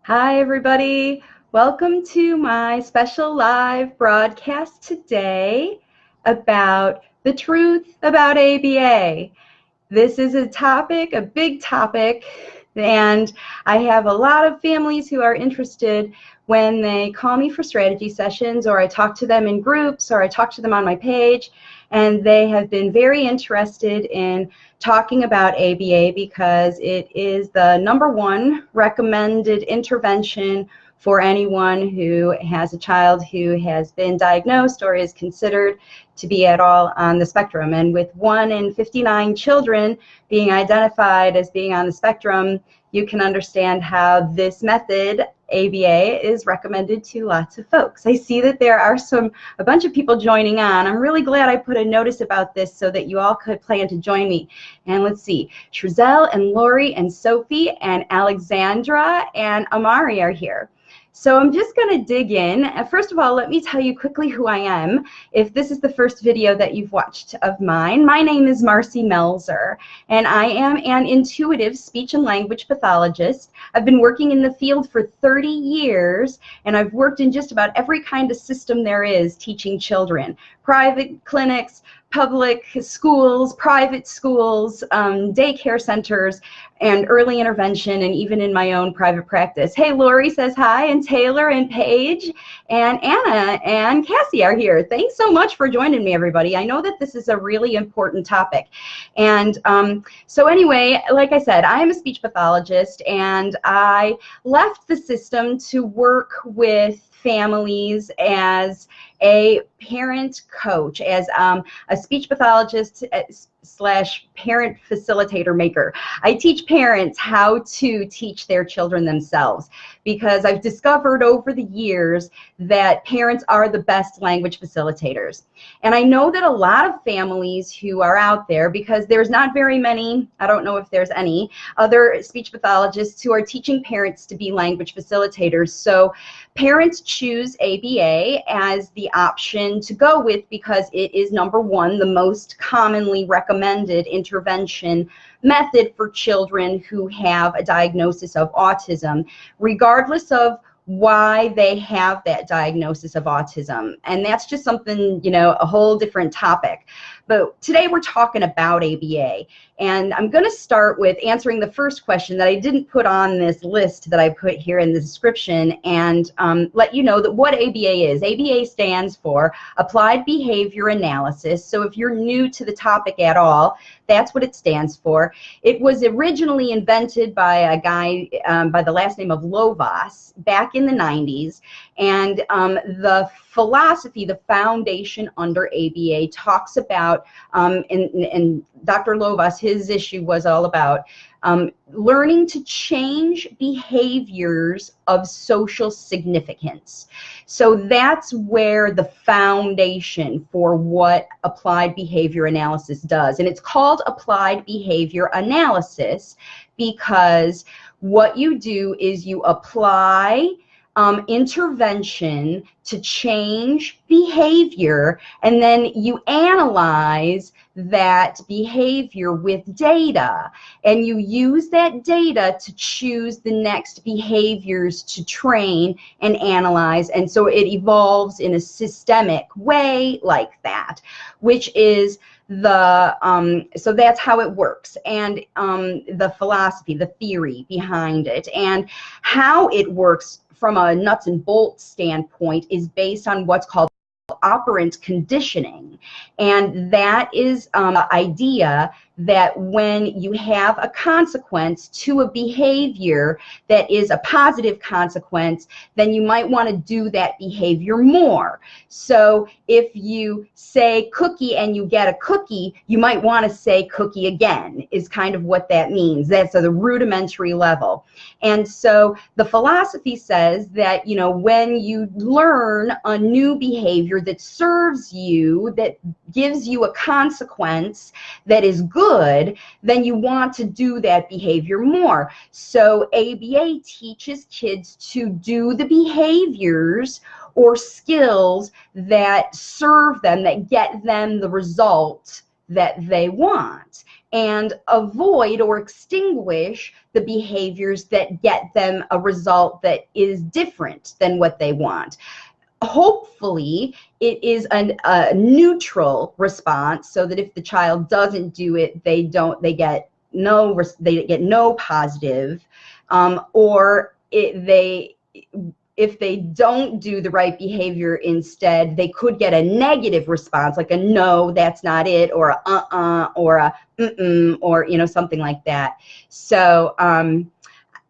Hi, everybody. Welcome to my special live broadcast today about the truth about ABA. This is a topic, a big topic, and I have a lot of families who are interested when they call me for strategy sessions, or I talk to them in groups, or I talk to them on my page, and they have been very interested in talking about ABA because it is the #1 recommended intervention for anyone who has a child who has been diagnosed or is considered to be at all on the spectrum. And with 1 in 59 children being identified as being on the spectrum, you can understand how this method, ABA, is recommended to lots of folks. I see that there are a bunch of people joining on. I'm really glad I put a notice about this so that you all could plan to join me. And let's see, Trezell and Lori and Sophie and Alexandra and Amari are here. So I'm just going to dig in. First of all, let me tell you quickly who I am. If this is the first video that you've watched of mine, my name is Marcy Melzer, and I am an intuitive speech and language pathologist. I've been working in the field for 30 years, and I've worked in just about every kind of system there is teaching children. Private clinics, public schools, private schools, daycare centers, and early intervention, and even in my own private practice. Hey, Lori says hi, and Taylor and Paige and Anna and Cassie are here. Thanks so much for joining me, everybody. I know that this is a really important topic. And so anyway, like I said, I am a speech pathologist, and I left the system to work with families as a parent coach, as a speech pathologist slash parent facilitator maker. I teach parents how to teach their children themselves, because I've discovered over the years that parents are the best language facilitators. And I know that a lot of families who are out there, because there's not very many, I don't know if there's any, other speech pathologists who are teaching parents to be language facilitators. So parents choose ABA as the option to go with because it is #1, the most commonly recommended intervention method for children who have a diagnosis of autism, regardless of why they have that diagnosis of autism. And that's just something, you know, a whole different topic. But today we're talking about ABA. And I'm going to start with answering the first question that I didn't put on this list that I put here in the description, and let you know that what ABA is. ABA stands for Applied Behavior Analysis. So if you're new to the topic at all, that's what it stands for. It was originally invented by a guy by the last name of Lovas back in the 90s. And the philosophy, the foundation under ABA talks about, and Dr. Lovas, his issue was all about learning to change behaviors of social significance. So that's where the foundation for what applied behavior analysis does. And it's called applied behavior analysis because what you do is you apply intervention to change behavior, and then you analyze that behavior with data, and you use that data to choose the next behaviors to train and analyze. And so it evolves in a systemic way like that, which is so that's how it works, and the philosophy, the theory behind it, and how it works from a nuts and bolts standpoint is based on what's called operant conditioning. And that is the idea that when you have a consequence to a behavior that is a positive consequence, then you might want to do that behavior more. So if you say cookie and you get a cookie, you might want to say cookie again, is kind of what that means. That's at the rudimentary level. And so the philosophy says that, you know, when you learn a new behavior that serves you, that gives you a consequence that is good, then you want to do that behavior more. So ABA teaches kids to do the behaviors or skills that serve them, that get them the result that they want. and avoid or extinguish the behaviors that get them a result that is different than what they want. Hopefully, it is a neutral response, so that if the child doesn't do it, they get no positive, or if they don't do the right behavior instead, they could get a negative response, like a no, that's not it, or a or a mm-mm, or something like that. So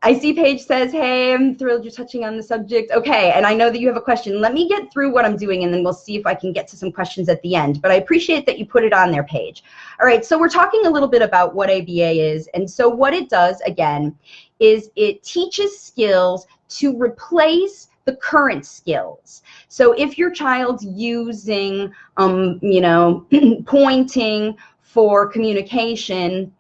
I see Paige says, hey, I'm thrilled you're touching on the subject. Okay, and I know that you have a question. Let me get through what I'm doing, and then we'll see if I can get to some questions at the end. But I appreciate that you put it on there, Paige. All right, so we're talking a little bit about what ABA is. And so what it does, again, is it teaches skills to replace the current skills. So if your child's using, pointing for communication,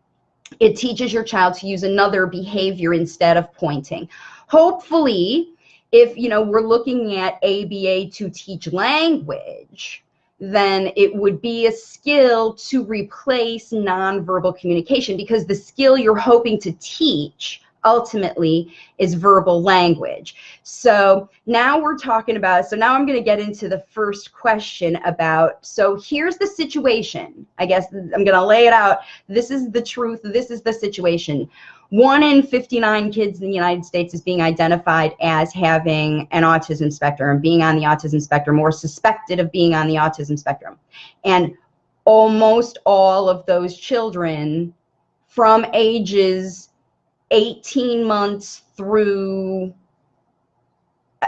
it teaches your child to use another behavior instead of pointing. Hopefully, if we're looking at ABA to teach language, then it would be a skill to replace nonverbal communication, because the skill you're hoping to teach ultimately is verbal language. So now we're talking about, so now I'm going to get into the first question about, so here's the situation. I guess I'm going to lay it out. This is the truth. This is the situation. 1 in 59 kids in the United States is being identified as having an autism spectrum, being on the autism spectrum, or suspected of being on the autism spectrum. And almost all of those children from ages 18 months through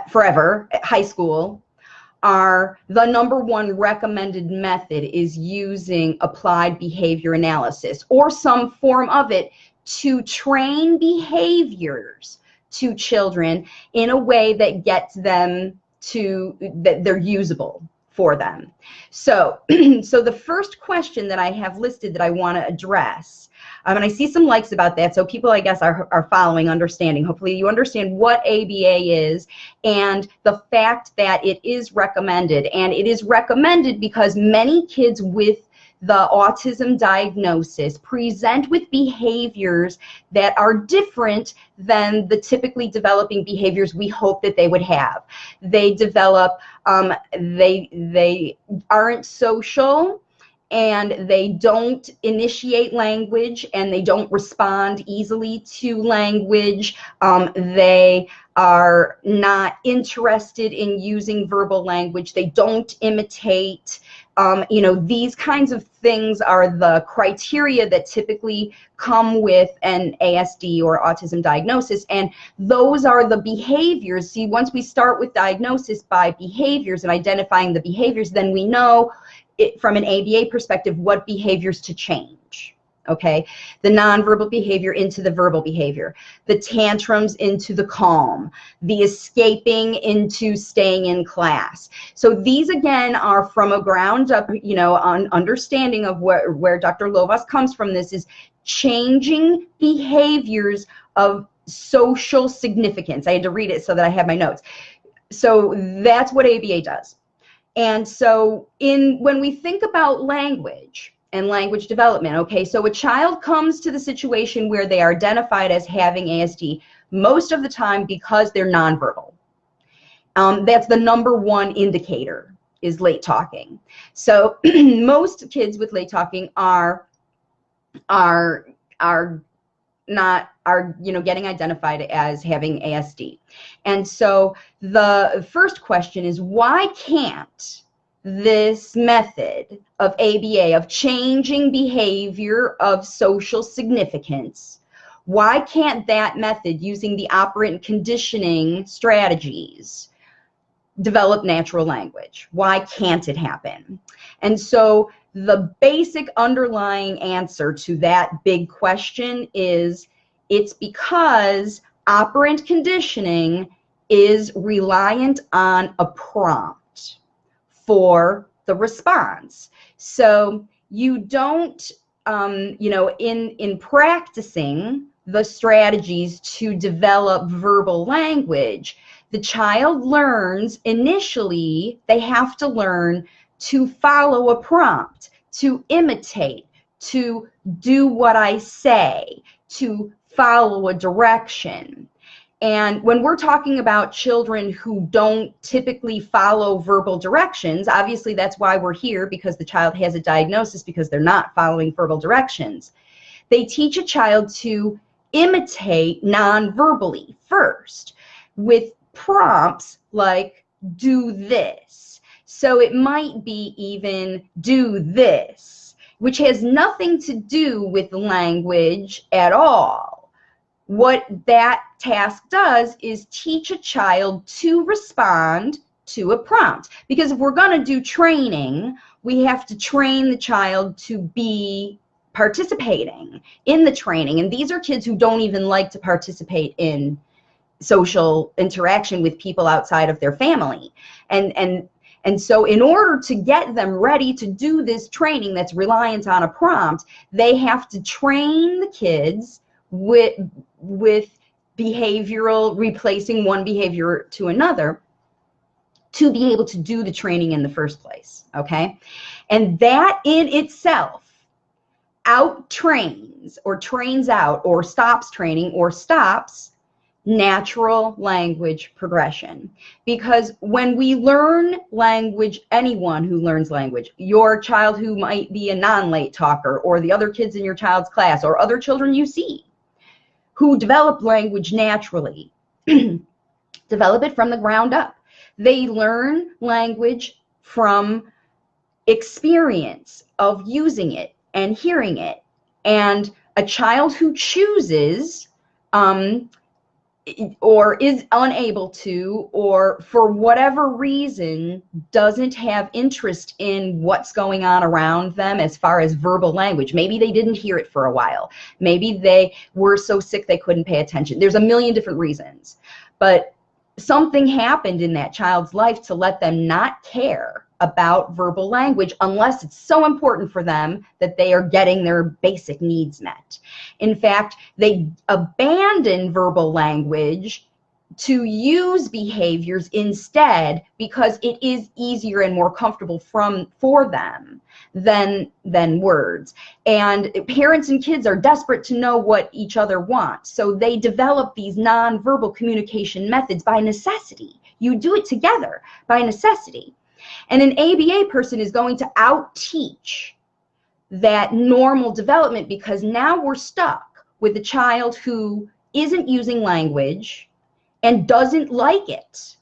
forever, high school, are the #1 recommended method is using applied behavior analysis or some form of it to train behaviors to children in a way that gets them to, that they're usable for them. So, so the first question that I have listed that I want to address, and I see some likes about that, so people, I guess, are following, understanding. Hopefully you understand what ABA is and the fact that it is recommended. And it is recommended because many kids with the autism diagnosis present with behaviors that are different than the typically developing behaviors we hope that they would have. They develop, they aren't social, and they don't initiate language, and they don't respond easily to language. They are not interested in using verbal language. They don't imitate. These kinds of things are the criteria that typically come with an ASD or autism diagnosis, and those are the behaviors. See, once we start with diagnosis by behaviors and identifying the behaviors, then we know from an ABA perspective what behaviors to change. Okay, the nonverbal behavior into the verbal behavior, the tantrums into the calm, the escaping into staying in class. So these again are from a ground up, on understanding of where Dr. Lovas comes from. This is changing behaviors of social significance. I had to read it so that I have my notes. So that's what ABA does. And so when we think about language and language development, okay, so a child comes to the situation where they are identified as having ASD most of the time because they're nonverbal. That's the #1 indicator, is late talking. So most kids with late talking are getting identified as having ASD. And so the first question is, why can't this method of ABA, of changing behavior of social significance, why can't that method, using the operant conditioning strategies, develop natural language? Why can't it happen? And so the basic underlying answer to that big question is, it's because operant conditioning is reliant on a prompt for the response. So you don't, in practicing the strategies to develop verbal language, the child learns initially, they have to learn to follow a prompt, to imitate, to do what I say, to follow a direction. And when we're talking about children who don't typically follow verbal directions, obviously that's why we're here, because the child has a diagnosis because they're not following verbal directions. They teach a child to imitate non-verbally first with prompts like do this. So it might be even do this, which has nothing to do with language at all. What that task does is teach a child to respond to a prompt. Because if we're going to do training, we have to train the child to be participating in the training. And these are kids who don't even like to participate in social interaction with people outside of their family. And so in order to get them ready to do this training that's reliant on a prompt, they have to train the kids with behavioral, replacing one behavior to another, to be able to do the training in the first place, okay? And that in itself out-trains or trains out or stops training or stops natural language progression. Because when we learn language, anyone who learns language, your child who might be a non-late talker, or the other kids in your child's class, or other children you see who develop language naturally, develop it from the ground up. They learn language from experience of using it and hearing it. And a child who chooses or is unable to, or for whatever reason doesn't have interest in what's going on around them as far as verbal language. Maybe they didn't hear it for a while. Maybe they were so sick they couldn't pay attention. There's a million different reasons. But something happened in that child's life to let them not care about verbal language unless it's so important for them that they are getting their basic needs met. In fact, they abandon verbal language to use behaviors instead because it is easier and more comfortable for them than words. And parents and kids are desperate to know what each other want, so they develop these nonverbal communication methods by necessity. You do it together by necessity. And an ABA person is going to out-teach that normal development, because now we're stuck with a child who isn't using language and doesn't like it.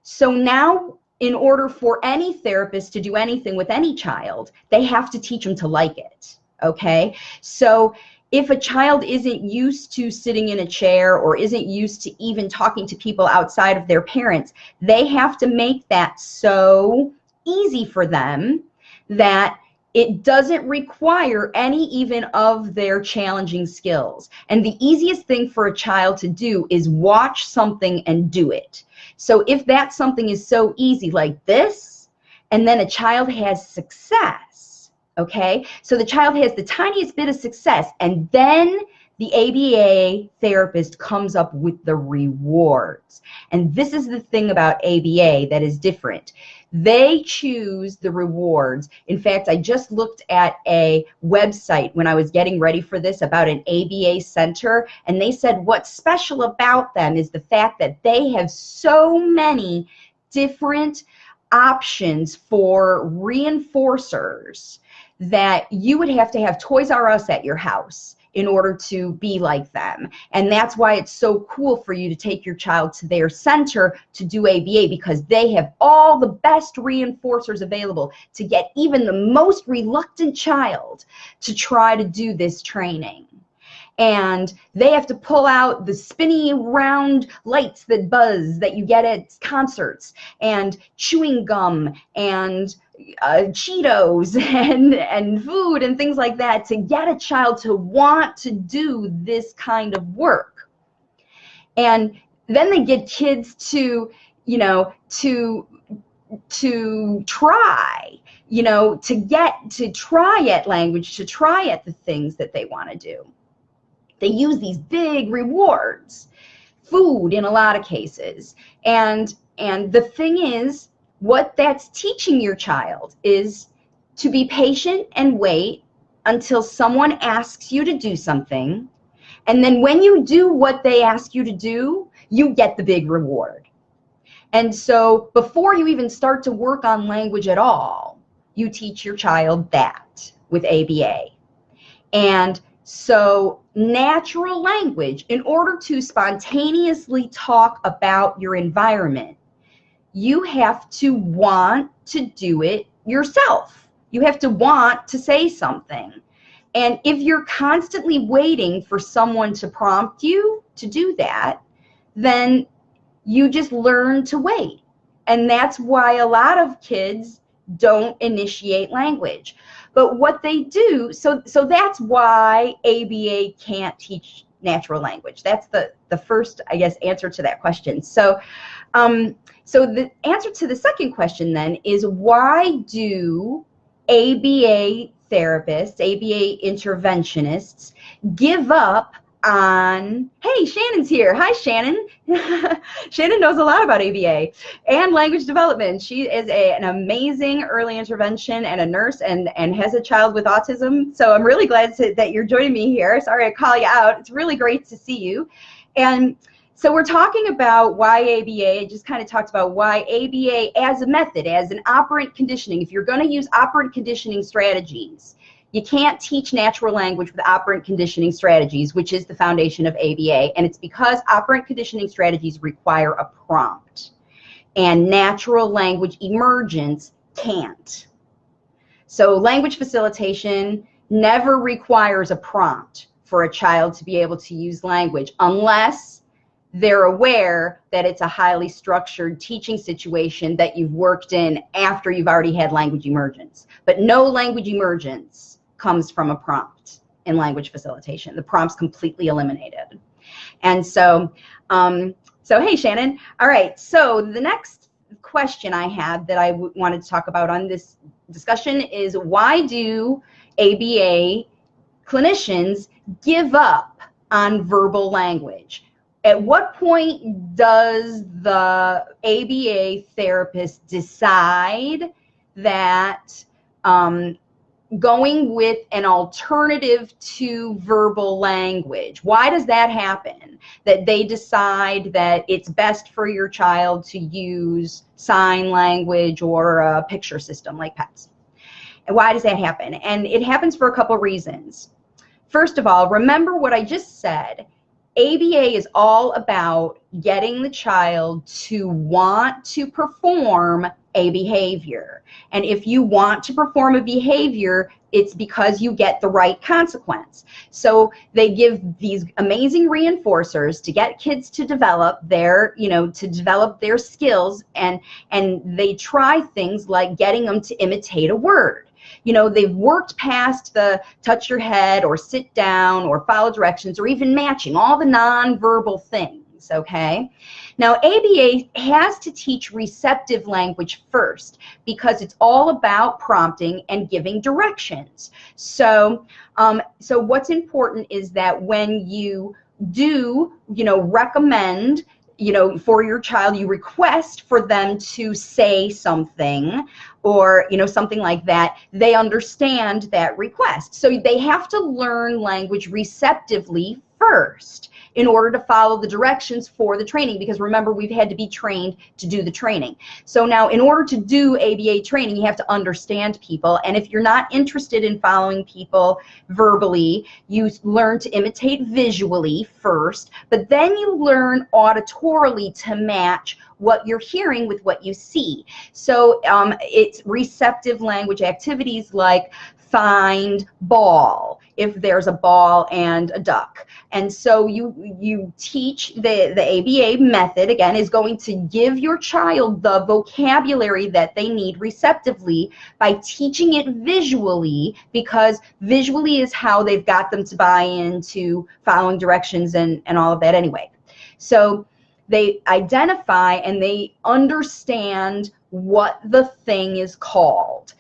So now, in order for any therapist to do anything with any child, they have to teach them to like it, okay? So if a child isn't used to sitting in a chair or isn't used to even talking to people outside of their parents, they have to make that so easy for them that it doesn't require any even of their challenging skills. And the easiest thing for a child to do is watch something and do it. So if that something is so easy like this, and then a child has success, okay? So the child has the tiniest bit of success, and then the ABA therapist comes up with the rewards. And this is the thing about ABA that is different. They choose the rewards. In fact, I just looked at a website when I was getting ready for this about an ABA center, and they said what's special about them is the fact that they have so many different options for reinforcers that you would have to have Toys R Us at your house in order to be like them. And that's why it's so cool for you to take your child to their center to do ABA, because they have all the best reinforcers available to get even the most reluctant child to try to do this training. And they have to pull out the spinny round lights that buzz that you get at concerts, and chewing gum, and Cheetos, and food and things like that to get a child to want to do this kind of work. And then they get kids to, you know, to try, you know, to try at language, to try at the things that they want to do. They use these big rewards, food in a lot of cases. And the thing is, what that's teaching your child is to be patient and wait until someone asks you to do something. And then when you do what they ask you to do, you get the big reward. And so before you even start to work on language at all, you teach your child that with ABA. And so natural language, in order to spontaneously talk about your environment, you have to want to do it yourself. You have to want to say something. And if you're constantly waiting for someone to prompt you to do that, then you just learn to wait. And that's why a lot of kids don't initiate language. But what they do, so that's why ABA can't teach natural language. That's the first, I guess, answer to that question. So the answer to the second question then is, why do ABA therapists, ABA interventionists give up on, hey, Shannon's here. Hi, Shannon. Shannon knows a lot about ABA and language development. She is an amazing early intervention and a nurse and has a child with autism. So I'm really glad that you're joining me here. Sorry I call you out. It's really great to see you. And so we're talking about why ABA. I just kind of talked about why ABA as a method, as an operant conditioning. If you're going to use operant conditioning strategies, you can't teach natural language with operant conditioning strategies, which is the foundation of ABA. And it's because operant conditioning strategies require a prompt, and natural language emergence can't. So language facilitation never requires a prompt for a child to be able to use language, unless they're aware that it's a highly structured teaching situation that you've worked in after you've already had language emergence. But no language emergence comes from a prompt in language facilitation. The prompt's completely eliminated. And so, hey, Shannon. All right, so the next question I had that I wanted to talk about on this discussion is, why do ABA clinicians give up on verbal language? At what point does the ABA therapist decide that going with an alternative to verbal language? Why does that happen? That they decide that it's best for your child to use sign language or a picture system like PECS? And why does that happen? And it happens for a couple reasons. First of all, remember what I just said. ABA is all about getting the child to want to perform a behavior. And if you want to perform a behavior, it's because you get the right consequence. So they give these amazing reinforcers to get kids to develop their, develop their skills, and they try things like getting them to imitate a word. They've worked past the touch your head or sit down or follow directions or even matching, all the nonverbal things, okay? Now, ABA has to teach receptive language first because it's all about prompting and giving directions. So what's important is that when you do, recommend, for your child, you request for them to say something or, something like that, they understand that request. So they have to learn language receptively first in order to follow the directions for the training, because remember, we've had to be trained to do the training. So now, in order to do ABA training, you have to understand people, and if you're not interested in following people verbally, you learn to imitate visually first, but then you learn auditorily to match what you're hearing with what you see. So it's receptive language activities like find ball, if there's a ball and a duck. And so you teach the ABA method, again, is going to give your child the vocabulary that they need receptively by teaching it visually, because visually is how they've got them to buy into following directions and all of that anyway. So they identify and they understand what the thing is called.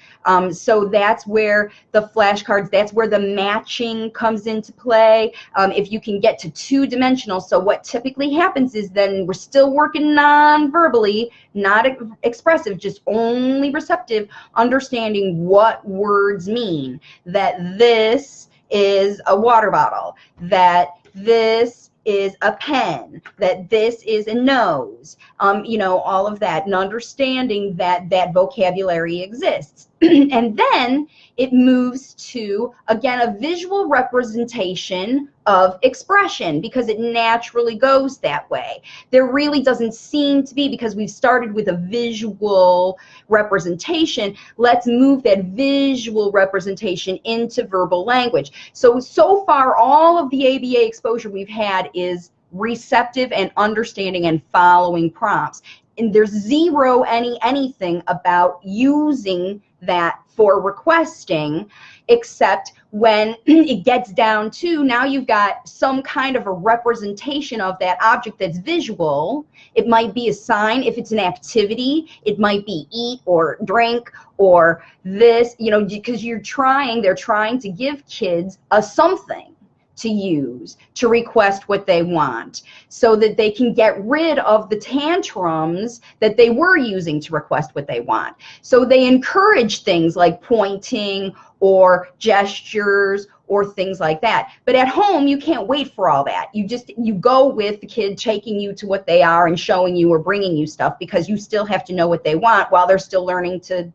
So that's where the flashcards, that's where the matching comes into play. If you can get to two-dimensional, so what typically happens is then we're still working non-verbally, not expressive, just only receptive, understanding what words mean. That this is a water bottle, that this is a pen, that this is a nose, you know, all of that, and understanding that that vocabulary exists. And then it moves to, again, a visual representation of expression, because it naturally goes that way. There really doesn't seem to be, because we've started with a visual representation, let's move that visual representation into verbal language. So far, all of the ABA exposure we've had is receptive and understanding and following prompts. And there's zero anything about using that for requesting, except when it gets down to, now you've got some kind of a representation of that object that's visual. It might be a sign. If it's an activity, it might be eat or drink or this, you know, because they're trying to give kids a something to use to request what they want, so that they can get rid of the tantrums that they were using to request what they want. So they encourage things like pointing or gestures or things like that. But at home, you can't wait for all that. You go with the kid taking you to what they are and showing you or bringing you stuff, because you still have to know what they want while they're still learning to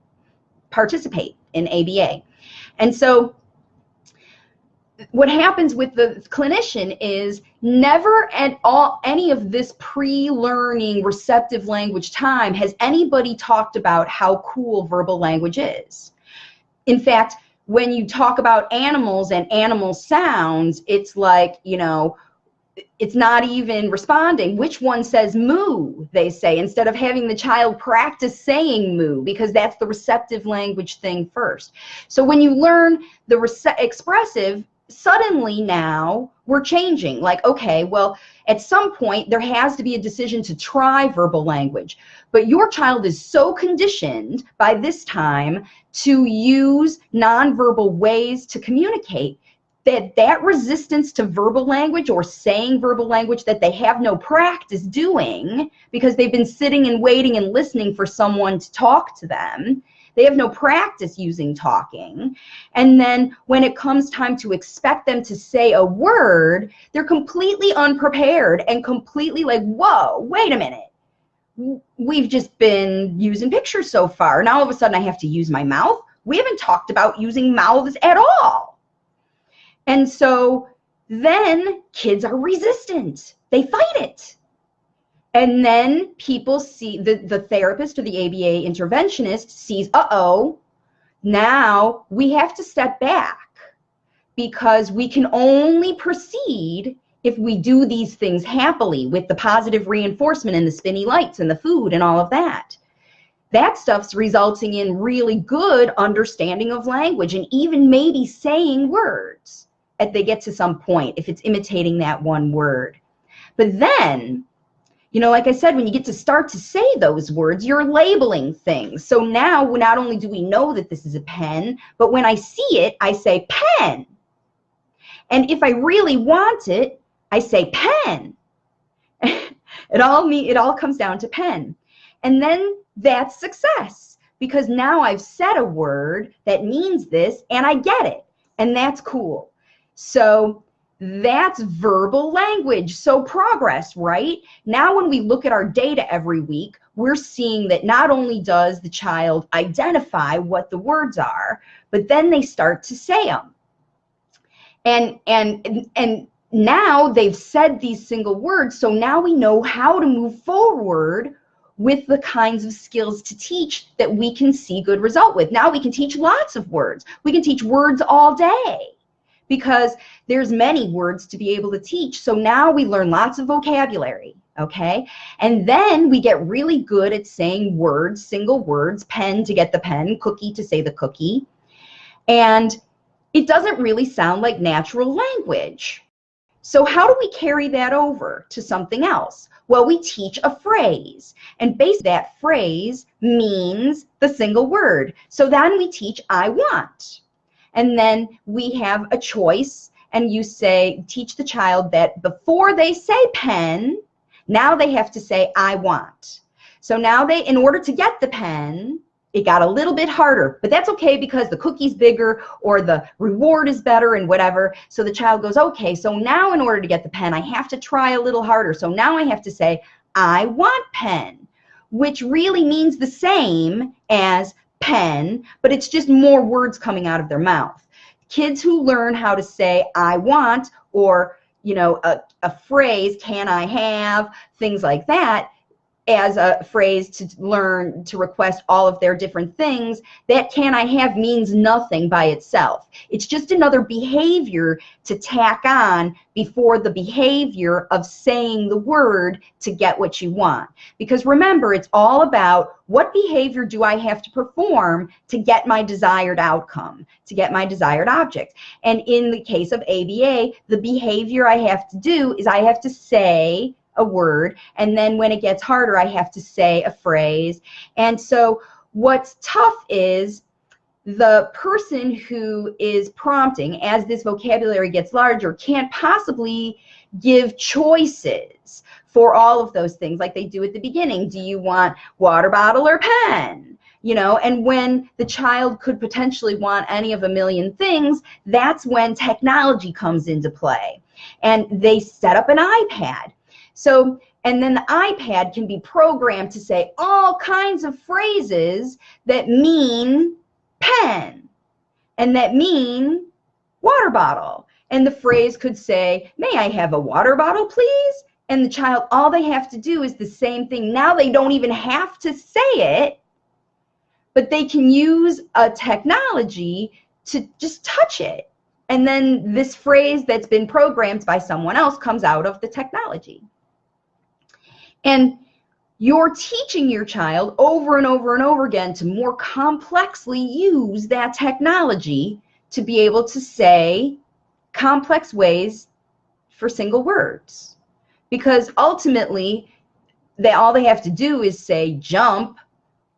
participate in ABA. And so what happens with the clinician is never at all any of this pre-learning receptive language time has anybody talked about how cool verbal language is. In fact, when you talk about animals and animal sounds, it's like, you know, it's not even responding. Which one says moo, they say, instead of having the child practice saying moo, because that's the receptive language thing first. So when you learn the expressive, suddenly now we're changing. Like, okay, well, at some point there has to be a decision to try verbal language, but your child is so conditioned by this time to use nonverbal ways to communicate that resistance to verbal language or saying verbal language that they have no practice doing, because they've been sitting and waiting and listening for someone to talk to them. They have no practice using talking. And then when it comes time to expect them to say a word, they're completely unprepared and completely like, whoa, wait a minute. We've just been using pictures so far. Now all of a sudden I have to use my mouth. We haven't talked about using mouths at all. And so then kids are resistant. They fight it. And then people see, the therapist or the ABA interventionist sees, uh-oh, now we have to step back, because we can only proceed if we do these things happily with the positive reinforcement and the spinny lights and the food and all of that. That stuff's resulting in really good understanding of language and even maybe saying words if they get to some point, if it's imitating that one word. But then, you know, like I said, when you get to start to say those words, you're labeling things. So now not only do we know that this is a pen, but when I see it, I say pen. And if I really want it, I say pen. It all comes down to pen. And then that's success, because now I've said a word that means this and I get it. And that's cool. So that's verbal language. So progress, right? Now when we look at our data every week, we're seeing that not only does the child identify what the words are, but then they start to say them. And now they've said these single words, so now we know how to move forward with the kinds of skills to teach that we can see good result with. Now we can teach lots of words. We can teach words all day, because there's many words to be able to teach. So now we learn lots of vocabulary, okay? And then we get really good at saying words, single words, pen to get the pen, cookie to say the cookie. And it doesn't really sound like natural language. So how do we carry that over to something else? Well, we teach a phrase, and base that phrase means the single word. So then we teach I want. And then we have a choice, and you say, teach the child that before they say pen, now they have to say I want. So now they, in order to get the pen, it got a little bit harder, but that's okay because the cookie's bigger or the reward is better and whatever. So the child goes, okay, so now in order to get the pen, I have to try a little harder. So now I have to say, I want pen, which really means the same as pen, but it's just more words coming out of their mouth. Kids who learn how to say I want, or a phrase, can I have, things like that, as a phrase to learn to request all of their different things, that can I have means nothing by itself. It's just another behavior to tack on before the behavior of saying the word to get what you want. Because remember, it's all about what behavior do I have to perform to get my desired outcome, to get my desired object. And in the case of ABA, the behavior I have to do is I have to say a word, and then when it gets harder, I have to say a phrase. And so what's tough is the person who is prompting, as this vocabulary gets larger, can't possibly give choices for all of those things like they do at the beginning. Do you want water bottle or pen? And when the child could potentially want any of a million things, that's when technology comes into play. And they set up an iPad. So, and then the iPad can be programmed to say all kinds of phrases that mean pen and that mean water bottle. And the phrase could say, may I have a water bottle, please? And the child, all they have to do is the same thing. Now they don't even have to say it, but they can use a technology to just touch it. And then this phrase that's been programmed by someone else comes out of the technology. And you're teaching your child over and over and over again to more complexly use that technology to be able to say complex ways for single words. Because ultimately, all they have to do is say jump,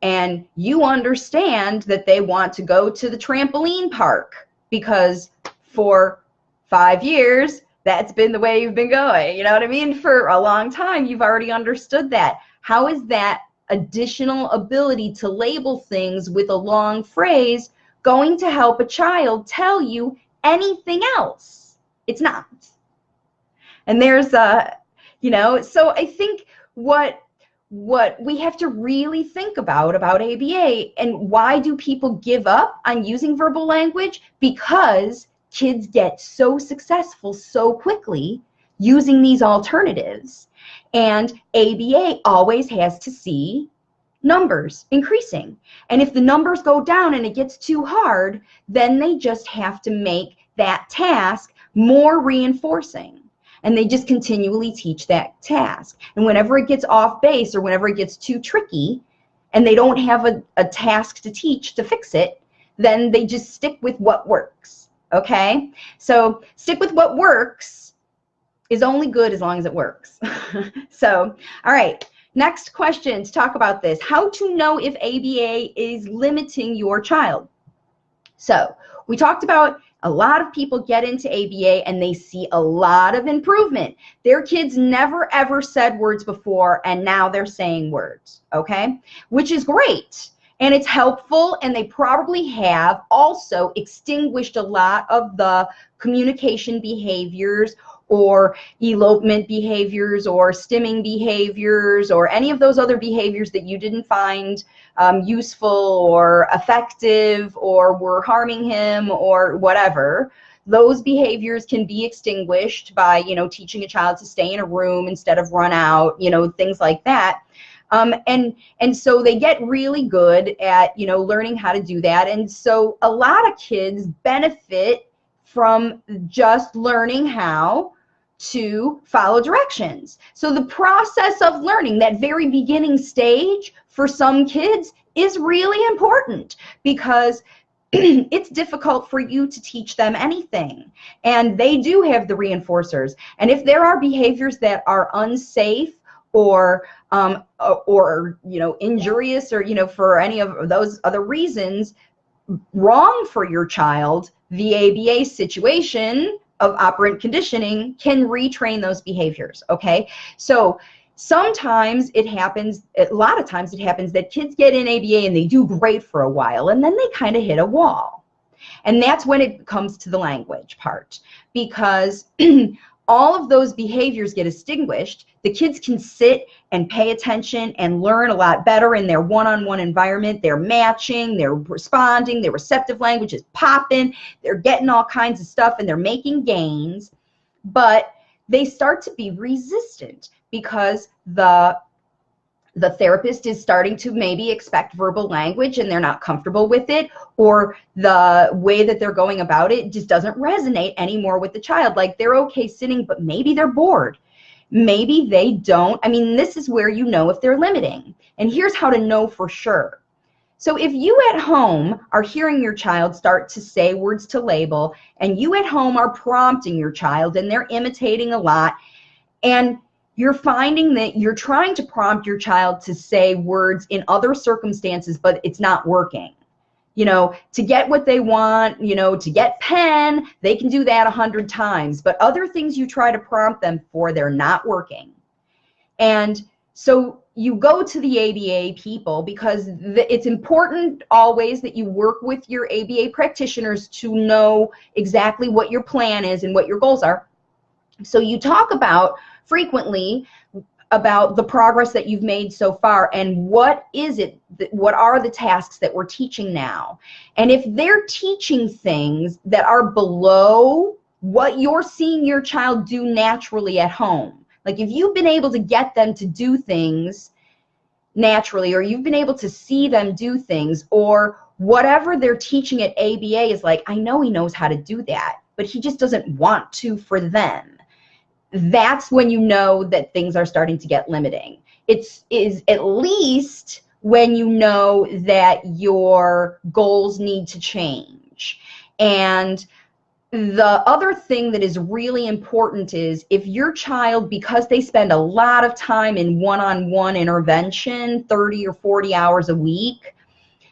and you understand that they want to go to the trampoline park because for 5 years, that's been the way you've been going. You know what I mean? For a long time, you've already understood that. How is that additional ability to label things with a long phrase going to help a child tell you anything else? It's not. And there's so I think what we have to really think about ABA, and why do people give up on using verbal language? Because kids get so successful so quickly using these alternatives. And ABA always has to see numbers increasing. And if the numbers go down and it gets too hard, then they just have to make that task more reinforcing. And they just continually teach that task. And whenever it gets off base or whenever it gets too tricky and they don't have a task to teach to fix it, then they just stick with what works. Okay, so stick with what works is only good as long as it works. So, all right, next question to talk about this. How to know if ABA is limiting your child. So we talked about a lot of people get into ABA and they see a lot of improvement. Their kids never ever said words before and now they're saying words, okay? Which is great. And it's helpful, and they probably have also extinguished a lot of the communication behaviors or elopement behaviors or stimming behaviors or any of those other behaviors that you didn't find useful or effective or were harming him or whatever. Those behaviors can be extinguished by, teaching a child to stay in a room instead of run out, things like that. And so they get really good at, learning how to do that. And so a lot of kids benefit from just learning how to follow directions. So the process of learning, that very beginning stage for some kids is really important because it's difficult for you to teach them anything. And they do have the reinforcers. And if there are behaviors that are unsafe or injurious, or for any of those other reasons wrong for your child, the ABA situation of operant conditioning can retrain those behaviors. Okay, so sometimes it happens, a lot of times it happens that kids get in ABA and they do great for a while, and then they kind of hit a wall. And that's when it comes to the language part, because all of those behaviors get extinguished. The kids can sit and pay attention and learn a lot better in their one-on-one environment. They're matching, they're responding, their receptive language is popping, they're getting all kinds of stuff, and they're making gains. But they start to be resistant because the therapist is starting to maybe expect verbal language and they're not comfortable with it, or the way that they're going about it just doesn't resonate anymore with the child. Like, they're okay sitting, but maybe they're bored. Maybe they don't. I mean, this is where you know if they're limiting. And here's how to know for sure. So if you at home are hearing your child start to say words to label, and you at home are prompting your child and they're imitating a lot, and you're finding that you're trying to prompt your child to say words in other circumstances, but it's not working. To get what they want, to get pen, they can do that 100 times. But other things you try to prompt them for, they're not working. And so you go to the ABA people, because it's important always that you work with your ABA practitioners to know exactly what your plan is and what your goals are. So you talk about frequently about the progress that you've made so far, and what are the tasks that we're teaching now. And if they're teaching things that are below what you're seeing your child do naturally at home, like if you've been able to get them to do things naturally, or you've been able to see them do things, or whatever they're teaching at ABA is like, I know he knows how to do that, but he just doesn't want to for them. That's when you know that things are starting to get limiting. It is at least when you know that your goals need to change. And the other thing that is really important is, if your child, because they spend a lot of time in one-on-one intervention, 30 or 40 hours a week,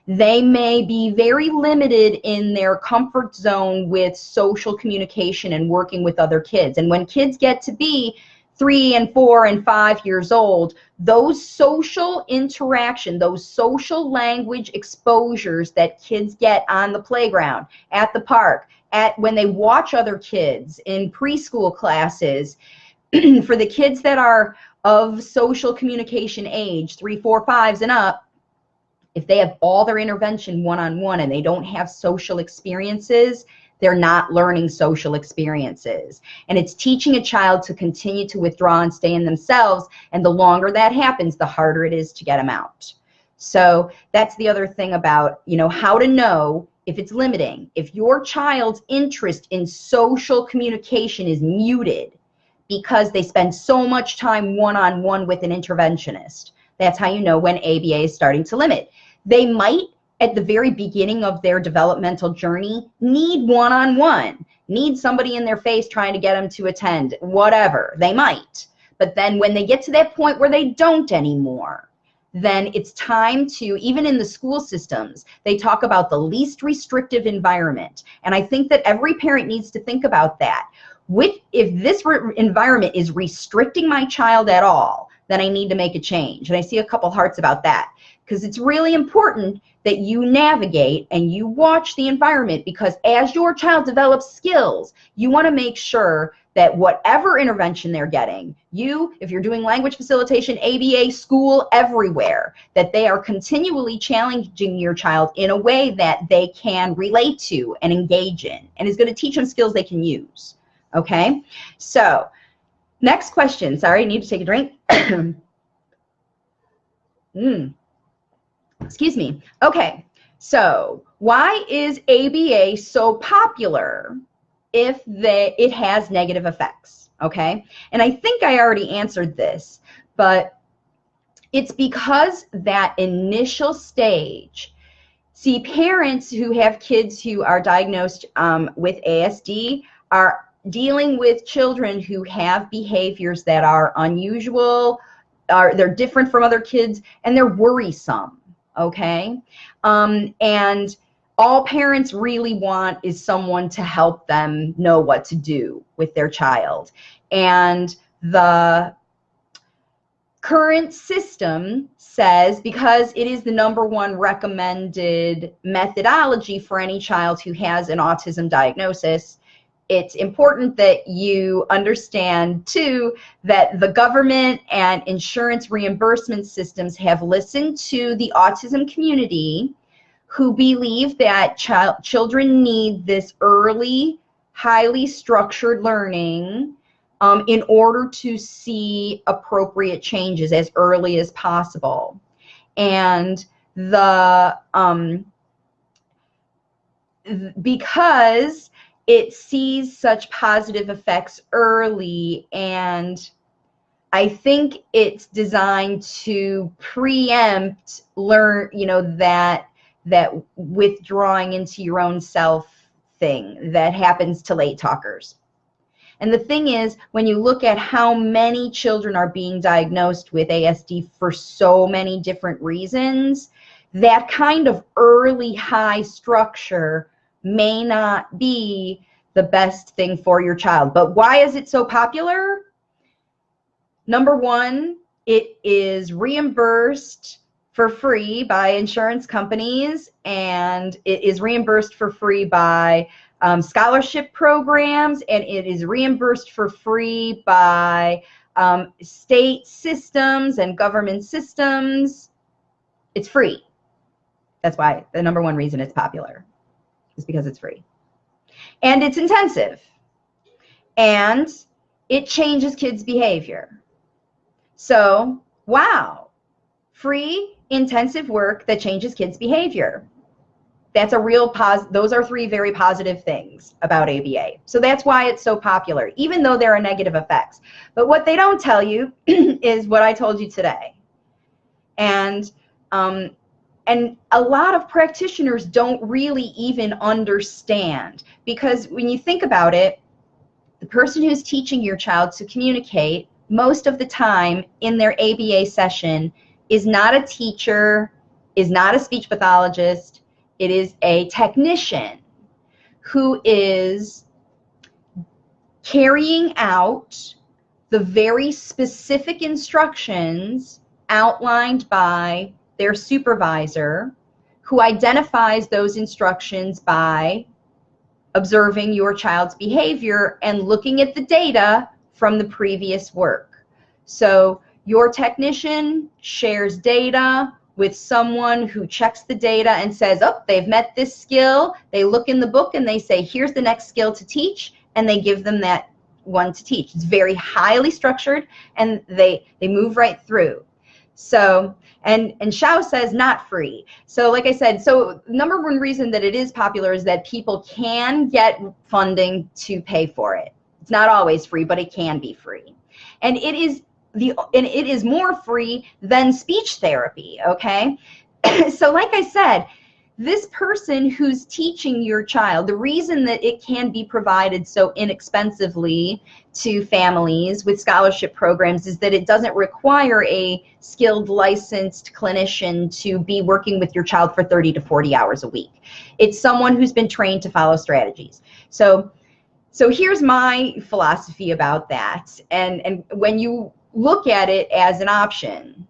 they may be very limited in their comfort zone with social communication and working with other kids. And when kids get to be 3 and 4 and 5 years old, those social interaction, those social language exposures that kids get on the playground, at the park, when they watch other kids in preschool classes, for the kids that are of social communication age, 3, 4, 5s and up, if they have all their intervention one-on-one and they don't have social experiences, they're not learning social experiences. And it's teaching a child to continue to withdraw and stay in themselves. And the longer that happens, the harder it is to get them out. So that's the other thing about, how to know if it's limiting. If your child's interest in social communication is muted because they spend so much time one-on-one with an interventionist, that's how you know when ABA is starting to limit. They might, at the very beginning of their developmental journey, need one-on-one, need somebody in their face trying to get them to attend, whatever. They might. But then when they get to that point where they don't anymore, then it's time to, even in the school systems, they talk about the least restrictive environment. And I think that every parent needs to think about that. If this environment is restricting my child at all, then I need to make a change. And I see a couple hearts about that, because it's really important that you navigate and you watch the environment, because as your child develops skills, you want to make sure that whatever intervention they're getting, if you're doing language facilitation, ABA, school, everywhere, that they are continually challenging your child in a way that they can relate to and engage in, and is going to teach them skills they can use. Okay? So, next question. Sorry, I need to take a drink. Excuse me. Okay, so why is ABA so popular if it has negative effects? Okay, and I think I already answered this, but it's because that initial stage, see, parents who have kids who are diagnosed with ASD are dealing with children who have behaviors that are unusual, they're different from other kids, and they're worrisome, okay? And all parents really want is someone to help them know what to do with their child. And the current system says, because it is the #1 recommended methodology for any child who has an autism diagnosis, it's important that you understand, too, that the government and insurance reimbursement systems have listened to the autism community, who believe that children need this early, highly structured learning in order to see appropriate changes as early as possible. And because it sees such positive effects early, and I think it's designed to preempt that withdrawing into your own self thing that happens to late talkers. And the thing is, when you look at how many children are being diagnosed with ASD for so many different reasons, that kind of early high structure may not be the best thing for your child. But why is it so popular? #1, it is reimbursed for free by insurance companies, and it is reimbursed for free by scholarship programs, and it is reimbursed for free by state systems and government systems. It's free. That's why the #1 reason it's popular is because it's free. And it's intensive. And it changes kids' behavior. So, wow, free, intensive work that changes kids' behavior. That's a real those are 3 very positive things about ABA. So that's why it's so popular, even though there are negative effects. But what they don't tell you is what I told you today. And a lot of practitioners don't really even understand, because when you think about it, the person who's teaching your child to communicate most of the time in their ABA session is not a teacher, is not a speech pathologist. It is a technician who is carrying out the very specific instructions outlined by their supervisor, who identifies those instructions by observing your child's behavior and looking at the data from the previous work. So your technician shares data with someone who checks the data and says, oh, they've met this skill. They look in the book and they say, here's the next skill to teach, and they give them that one to teach. It's very highly structured, and they move right through. So, and Xiao says not free. So like I said, so #1 reason that it is popular is that people can get funding to pay for it. It's not always free, but it can be free. And it is more free than speech therapy, okay? So like I said, this person who's teaching your child, the reason that it can be provided so inexpensively to families with scholarship programs is that it doesn't require a skilled, licensed clinician to be working with your child for 30 to 40 hours a week. It's someone who's been trained to follow strategies. So here's my philosophy about that. And when you look at it as an option,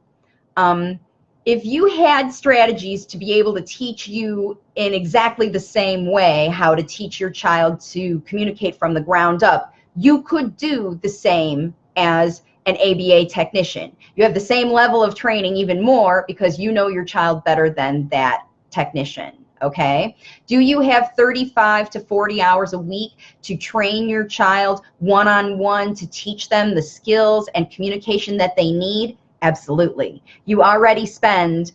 if you had strategies to be able to teach you in exactly the same way how to teach your child to communicate from the ground up, you could do the same as an ABA technician. You have the same level of training, even more, because you know your child better than that technician, okay? Do you have 35 to 40 hours a week to train your child one-on-one to teach them the skills and communication that they need? Absolutely. You already spend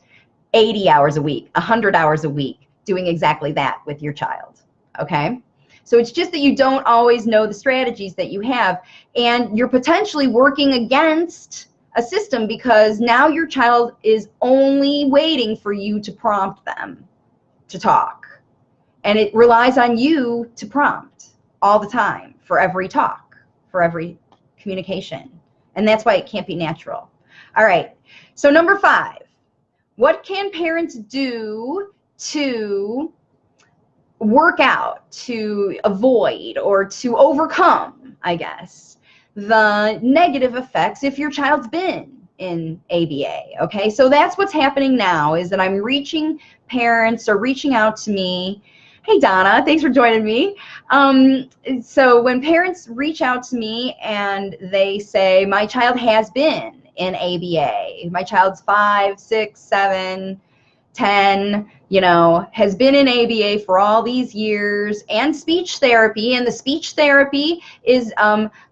80 hours a week, 100 hours a week doing exactly that with your child, okay? So it's just that you don't always know the strategies that you have, and you're potentially working against a system because now your child is only waiting for you to prompt them to talk. And it relies on you to prompt all the time for every talk, for every communication. And that's why it can't be natural. All right. So number 5, what can parents do to work out, to avoid, or to overcome, I guess, the negative effects if your child's been in ABA? Okay, so that's what's happening now, is that I'm reaching parents or reaching out to me. Hey Donna, thanks for joining me. So when parents reach out to me and they say, my child has been in ABA, my child's 5, 6, 7, 10, you know, has been in ABA for all these years, and speech therapy, and the speech therapy is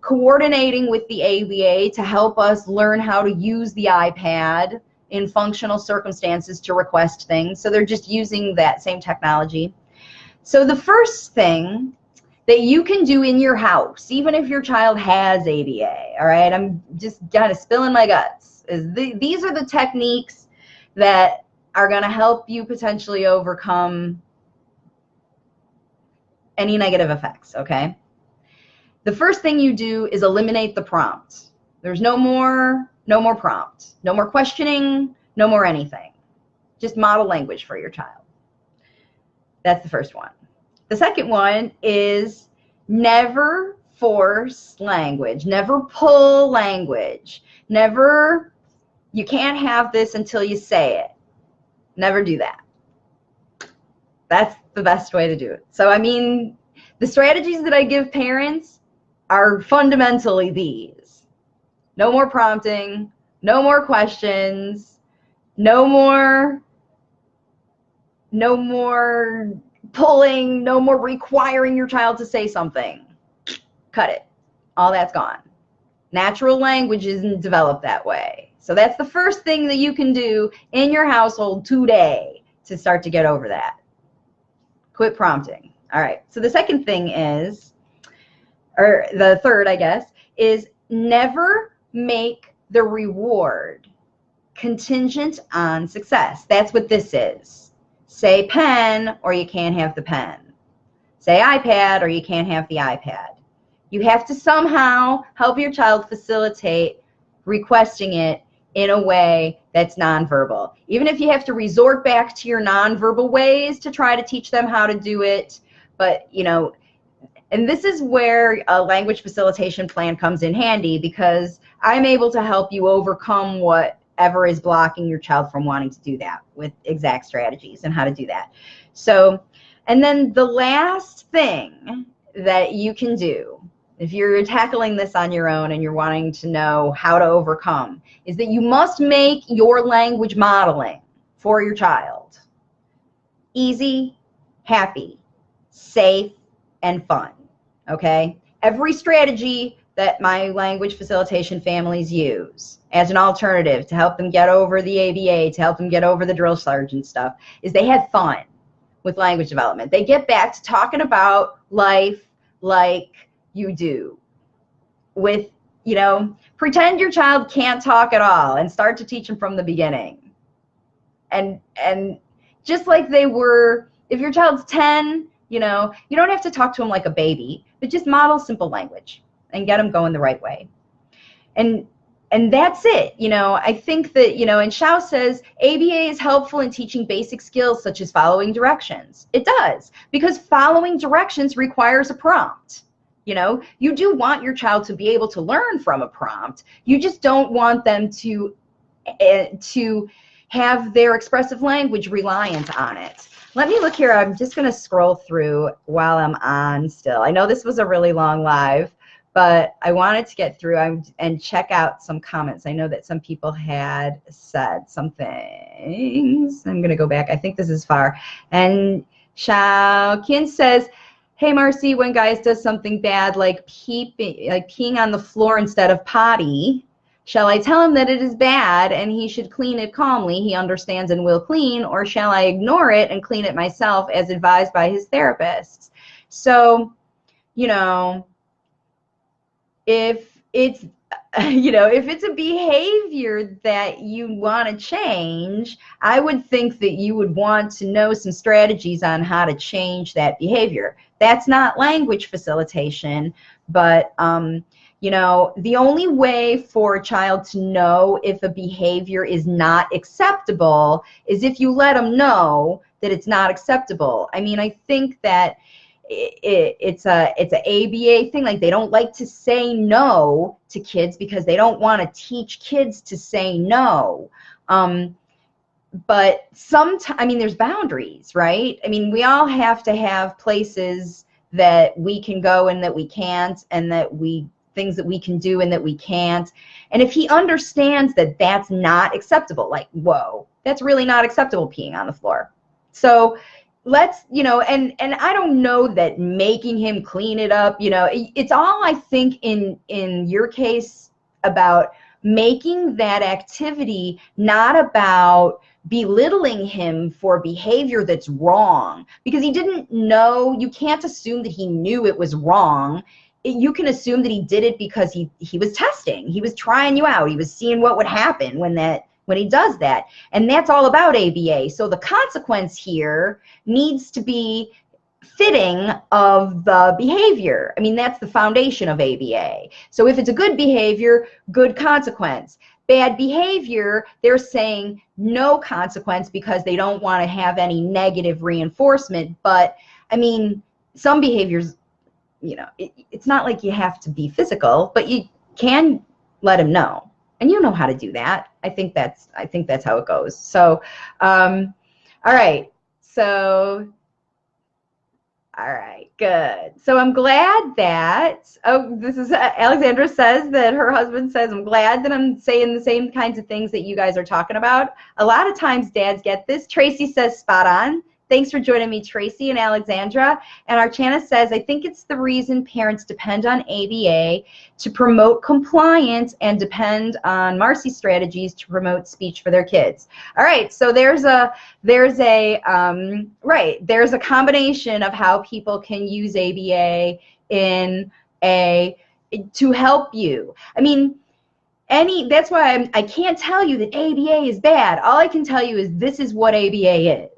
coordinating with the ABA to help us learn how to use the iPad in functional circumstances to request things. So they're just using that same technology. So the first thing that you can do in your house, even if your child has ABA, all right, I'm just kind of spilling my guts, is these are the techniques that are going to help you potentially overcome any negative effects, okay? The first thing you do is eliminate the prompt. There's no more prompt, no more questioning, no more anything. Just model language for your child. That's the first one. The second one is never force language, never pull language, never, you can't have this until you say it. Never do that. That's the best way to do it. So, I mean, the strategies that I give parents are fundamentally these. No more prompting, no more questions, no more pulling, no more requiring your child to say something. Cut it. All that's gone. Natural language isn't developed that way. So that's the first thing that you can do in your household today to start to get over that. Quit prompting. All right. So the second thing is, or the third, I guess, is never make the reward contingent on success. That's what this is. Say pen or you can't have the pen. Say iPad or you can't have the iPad. You have to somehow help your child facilitate requesting it in a way that's nonverbal. Even if you have to resort back to your nonverbal ways to try to teach them how to do it. But, you know, and this is where a language facilitation plan comes in handy, because I'm able to help you overcome whatever is blocking your child from wanting to do that with exact strategies and how to do that. So, and then the last thing that you can do, if you're tackling this on your own and you're wanting to know how to overcome, is that you must make your language modeling for your child easy, happy, safe, and fun, okay? Every strategy that my language facilitation families use as an alternative to help them get over the ABA, to help them get over the drill sergeant stuff, is they have fun with language development. They get back to talking about life like you do with, you know, pretend your child can't talk at all and start to teach them from the beginning. And just like they were, if your child's 10, you know, you don't have to talk to them like a baby, but just model simple language and get them going the right way. And that's it. You know, I think that, you know, and Shao says ABA is helpful in teaching basic skills such as following directions. It does, because following directions requires a prompt. You know, you do want your child to be able to learn from a prompt. You just don't want them to have their expressive language reliant on it. Let me look here. I'm just going to scroll through while I'm on still. I know this was a really long live, but I wanted to get through and check out some comments. I know that some people had said some things. I'm going to go back. I think this is far. And Shao Kin says, hey, Marcy, when guys does something bad like peeing on the floor instead of potty, shall I tell him that it is bad and he should clean it calmly? He understands and will clean, or shall I ignore it and clean it myself as advised by his therapists? So, you know, if it's, you know, if it's a behavior that you want to change, I would think that you would want to know some strategies on how to change that behavior. That's not language facilitation, but, you You know, the only way for a child to know if a behavior is not acceptable is if you let them know that it's not acceptable. I mean, I think that it's a ABA thing. Like, they don't like to say no to kids because they don't want to teach kids to say no. But sometimes, I mean, there's boundaries, right? I mean, we all have to have places that we can go and that we can't, and things that we can do and that we can't. And if he understands that that's not acceptable, like, whoa, that's really not acceptable, peeing on the floor. So let's, you know, and I don't know that making him clean it up, you know, it's all, I think, in your case, about making that activity not about belittling him for behavior that's wrong, because he didn't know. You can't assume that he knew it was wrong. You can assume that he did it because he was testing. He was trying you out. He was seeing what would happen when he does that. And that's all about ABA. So the consequence here needs to be fitting of the behavior. I mean, that's the foundation of ABA. So if it's a good behavior, good consequence. Bad behavior, they're saying no consequence because they don't want to have any negative reinforcement. But I mean, some behaviors, you know, it's not like you have to be physical, but you can let him know, and you know how to do that. I think that's how it goes. So, all right. So, all right, good. So I'm glad that, this is, Alexandra says that her husband says, I'm glad that I'm saying the same kinds of things that you guys are talking about. A lot of times dads get this. Tracy says, spot on. Thanks for joining me, Tracy and Alexandra. And Archana says, I think it's the reason parents depend on ABA to promote compliance and depend on Marcy's strategies to promote speech for their kids. All right, so there's a combination of how people can use ABA to help you. I mean, that's why I can't tell you that ABA is bad. All I can tell you is this is what ABA is.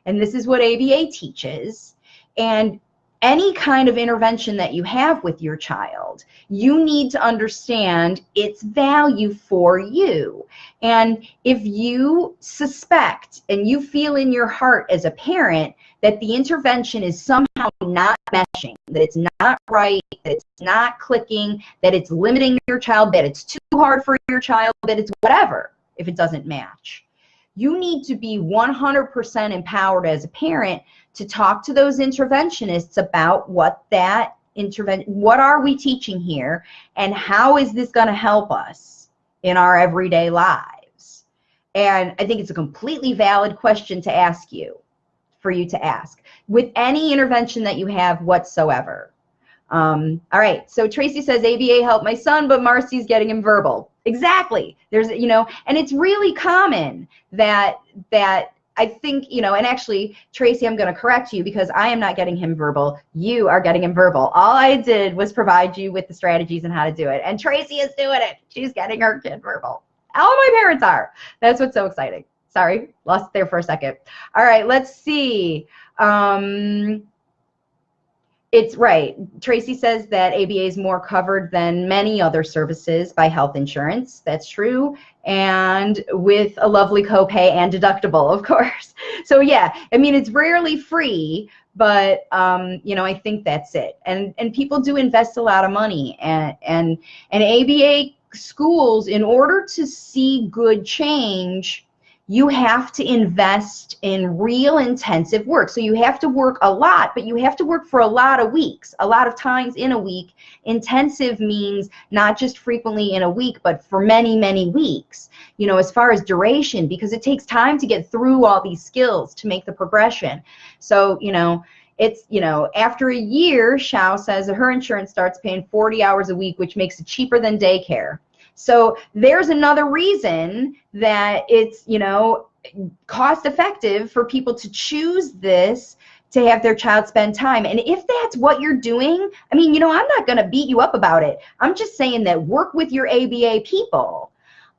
And this is what ABA teaches. And any kind of intervention that you have with your child, you need to understand its value for you. And if you suspect and you feel in your heart as a parent that the intervention is somehow not meshing, that it's not right, that it's not clicking, that it's limiting your child, that it's too hard for your child, that it's whatever, if it doesn't match, you need to be 100% empowered as a parent to talk to those interventionists about what are we teaching here, and how is this going to help us in our everyday lives? And I think it's a completely valid question to ask you, for you to ask, with any intervention that you have whatsoever. All right, so Tracy says, ABA helped my son, but Marcy's getting him verbal. Exactly. There's, you know, and it's really common that I think, you know, and actually, Tracy, I'm going to correct you, because I am not getting him verbal. You are getting him verbal. All I did was provide you with the strategies and how to do it. And Tracy is doing it. She's getting her kid verbal. All my parents are. That's what's so exciting. Sorry, lost it there for a second. All right, let's see. It's right. Tracy says that ABA is more covered than many other services by health insurance. That's true. And with a lovely copay and deductible, of course. So yeah, I mean, it's rarely free, but you know, I think that's it. And people do invest a lot of money, and ABA schools, in order to see good change, you have to invest in real intensive work. So you have to work a lot, but you have to work for a lot of weeks, a lot of times in a week. Intensive means not just frequently in a week, but for many, many weeks, you know, as far as duration, because it takes time to get through all these skills to make the progression. So, you know, it's, you know, after a year, Xiao says that her insurance starts paying 40 hours a week, which makes it cheaper than daycare. So there's another reason that it's, you know, cost effective for people to choose this, to have their child spend time. And if that's what you're doing, I mean, you know, I'm not going to beat you up about it. I'm just saying that work with your ABA people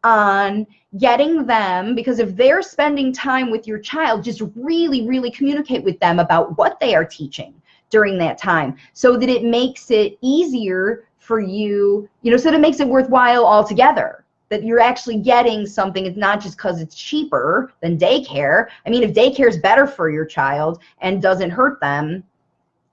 on getting them, because if they're spending time with your child, just really, really communicate with them about what they are teaching during that time, so that it makes it easier for you, so that it makes it worthwhile altogether, that you're actually getting something. It's not just because it's cheaper than daycare. I mean, if daycare is better for your child and doesn't hurt them,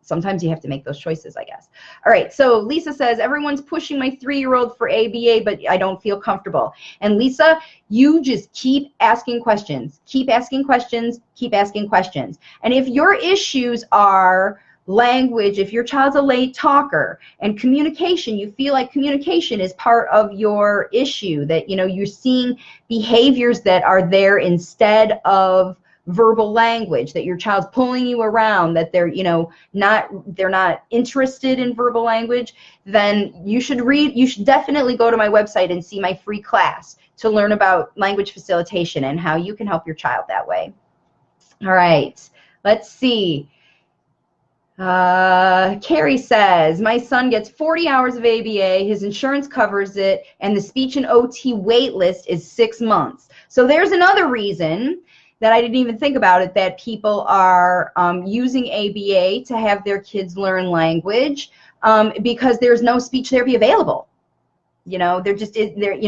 sometimes you have to make those choices, I guess. All right, so Lisa says, everyone's pushing my 3-year-old for ABA, but I don't feel comfortable. And Lisa, you just keep asking questions. Keep asking questions. Keep asking questions. And if your issues are language, if your child's a late talker, and communication, you feel like communication is part of your issue, that you're seeing behaviors that are there instead of verbal language, that your child's pulling you around, that they're not interested in verbal language, then you should definitely go to my website and see my free class to learn about language facilitation and how you can help your child that way. All right, let's see. Carrie says, my son gets 40 hours of ABA, his insurance covers it, and the speech and OT wait list is 6 months. So there's another reason that I didn't even think about it, that people are using ABA to have their kids learn language because there's no speech therapy available. There just is there.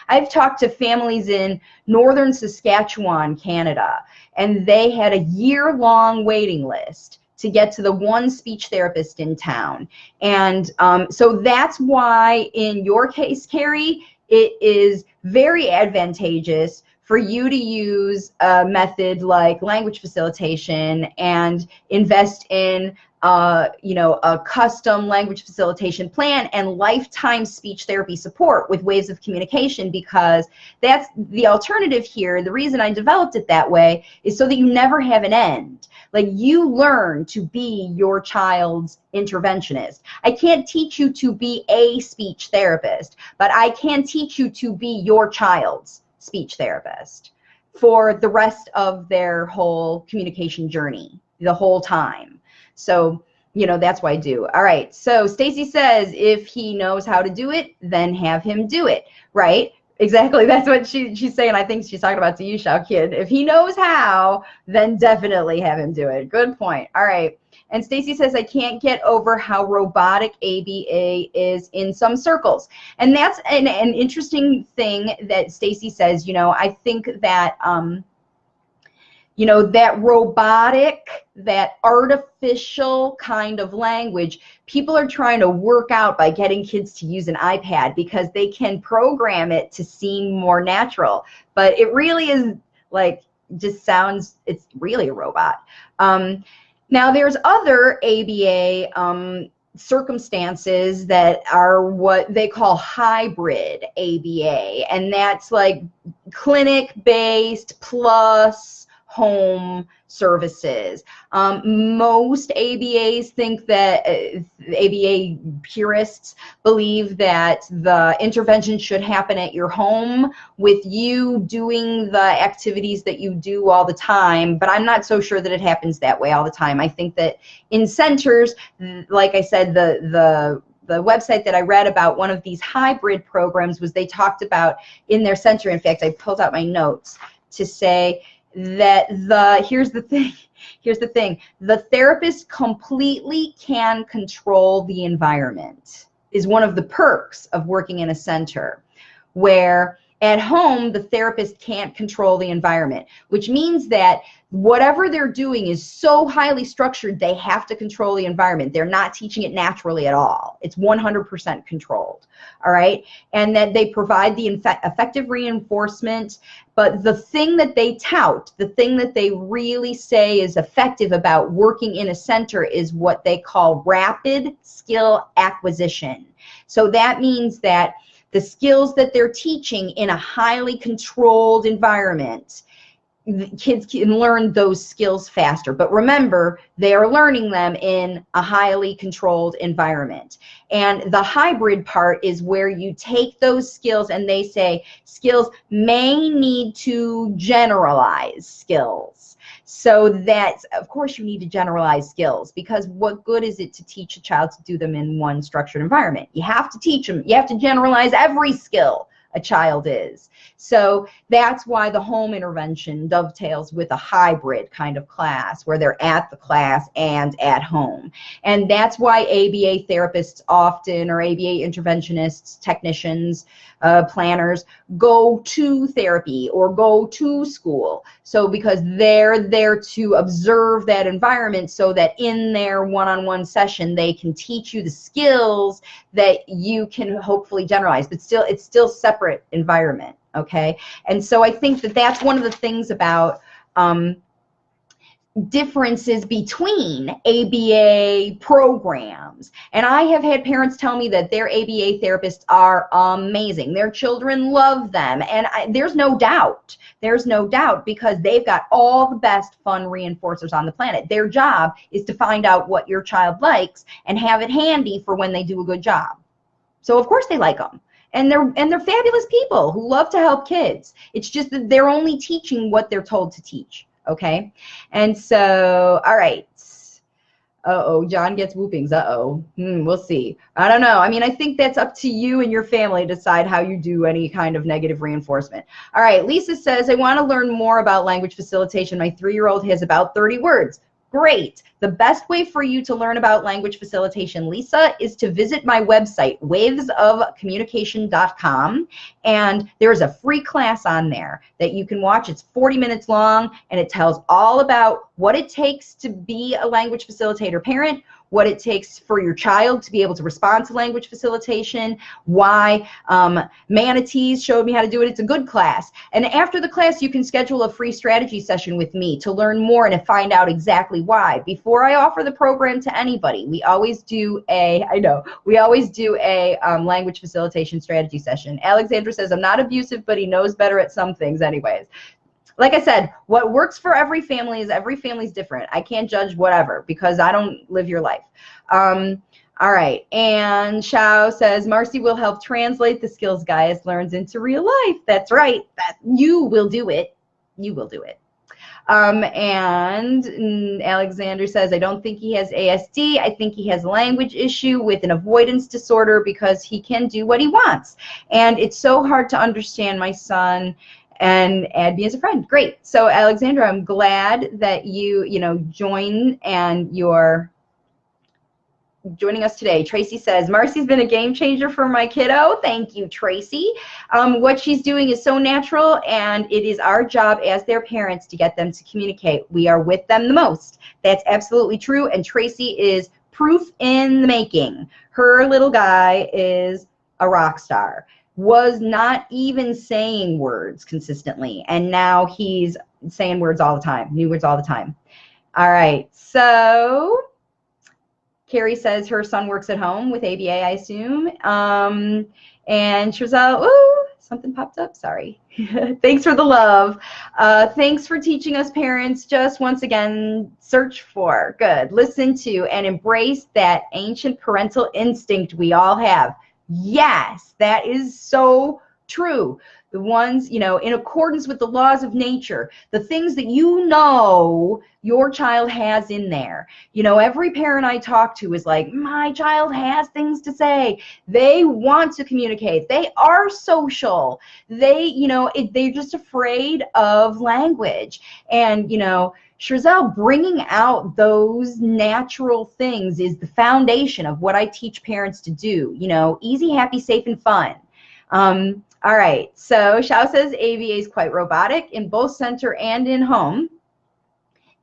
I've talked to families in northern Saskatchewan, Canada, and they had a year-long waiting list to get to the one speech therapist in town. And so that's why in your case, Carrie, it is very advantageous for you to use a method like language facilitation and invest in a custom language facilitation plan and lifetime speech therapy support with ways of communication, because that's the alternative here. The reason I developed it that way is so that you never have an end. Like, you learn to be your child's interventionist. I can't teach you to be a speech therapist, but I can teach you to be your child's speech therapist for the rest of their whole communication journey, the whole time. So, that's what I do. All right, so Stacy says, if he knows how to do it, then have him do it, right? Exactly, that's what she's saying. I think she's talking about the Yishao kid. If he knows how, then definitely have him do it. Good point. All right. And Stacy says, I can't get over how robotic ABA is in some circles. And that's an interesting thing that Stacy says. I think that, that robotic, that artificial kind of language, people are trying to work out by getting kids to use an iPad because they can program it to seem more natural. But it really is it's really a robot. Now, there's other ABA circumstances that are what they call hybrid ABA, and that's like clinic-based plus home services. Most ABAs think that, ABA purists believe that the intervention should happen at your home with you doing the activities that you do all the time, but I'm not so sure that it happens that way all the time. I think that in centers, like I said, the website that I read about one of these hybrid programs was they talked about in their center. In fact, I pulled out my notes to say that here's the thing, the therapist completely can control the environment is one of the perks of working in a center, where at home the therapist can't control the environment, which means that whatever they're doing is so highly structured they have to control the environment. They're not teaching it naturally at all. It's 100% controlled, all right? And that they provide the effective reinforcement, but the thing that they tout, the thing that they really say is effective about working in a center is what they call rapid skill acquisition. So that means that the skills that they're teaching in a highly controlled environment, the kids can learn those skills faster. But remember, they are learning them in a highly controlled environment. And the hybrid part is where you take those skills and they say skills may need to generalize skills. So that, of course, you need to generalize skills, because what good is it to teach a child to do them in one structured environment? You have to teach them. You have to generalize every skill a child is. So that's why the home intervention dovetails with a hybrid kind of class where they're at the class and at home. And that's why ABA therapists often, or ABA interventionists, technicians, planners, go to therapy or go to school. So because they're there to observe that environment so that in their one-on-one session they can teach you the skills that you can hopefully generalize, but still it's still separate environment. Okay, and so I think that that's one of the things about differences between ABA programs. And I have had parents tell me that their ABA therapists are amazing. Their children love them. And there's no doubt. There's no doubt, because they've got all the best fun reinforcers on the planet. Their job is to find out what your child likes and have it handy for when they do a good job. So of course they like them. And they're fabulous people who love to help kids. It's just that they're only teaching what they're told to teach. Okay, and so, all right. Uh-oh, John gets whoopings. Uh-oh. We'll see. I don't know. I mean, I think that's up to you and your family to decide how you do any kind of negative reinforcement. All right, Lisa says, I want to learn more about language facilitation. My 3-year-old has about 30 words. Great. The best way for you to learn about language facilitation, Lisa, is to visit my website, wavesofcommunication.com, and there's a free class on there that you can watch. It's 40 minutes long, and it tells all about what it takes to be a language facilitator parent, what it takes for your child to be able to respond to language facilitation, why Manatees showed me how to do it. It's a good class. And after the class, you can schedule a free strategy session with me to learn more and to find out exactly why. Before I offer the program to anybody, we always do a, language facilitation strategy session. Alexandra says, I'm not abusive, but he knows better at some things anyways. Like I said, what works for every family is every family's different. I can't judge whatever because I don't live your life. All right, and Shao says, Marcy will help translate the skills Gaius learns into real life. That's right. You will do it. You will do it. And Alexander says, I don't think he has ASD. I think he has a language issue with an avoidance disorder because he can do what he wants. And it's so hard to understand my son and add me as a friend. Great. So Alexandra, I'm glad that you join and you're joining us today. Tracy says, Marcy's been a game changer for my kiddo. Thank you, Tracy. What she's doing is so natural, and it is our job as their parents to get them to communicate. We are with them the most. That's absolutely true, and Tracy is proof in the making. Her little guy is a rock star. Was not even saying words consistently, and now he's saying words all the time, new words all the time. All right, so Carrie says her son works at home with ABA, I assume. And Shazal, ooh, something popped up, sorry. Thanks for the love. Thanks for teaching us parents. Just once again, search for, good, listen to, and embrace that ancient parental instinct we all have. Yes, that is so true. The ones, in accordance with the laws of nature, the things that your child has in there. Every parent I talk to is like, my child has things to say. They want to communicate. They are social. They're just afraid of language. And, Chazelle, bringing out those natural things is the foundation of what I teach parents to do. Easy, happy, safe, and fun. All right, so Shao says ABA is quite robotic in both center and in home.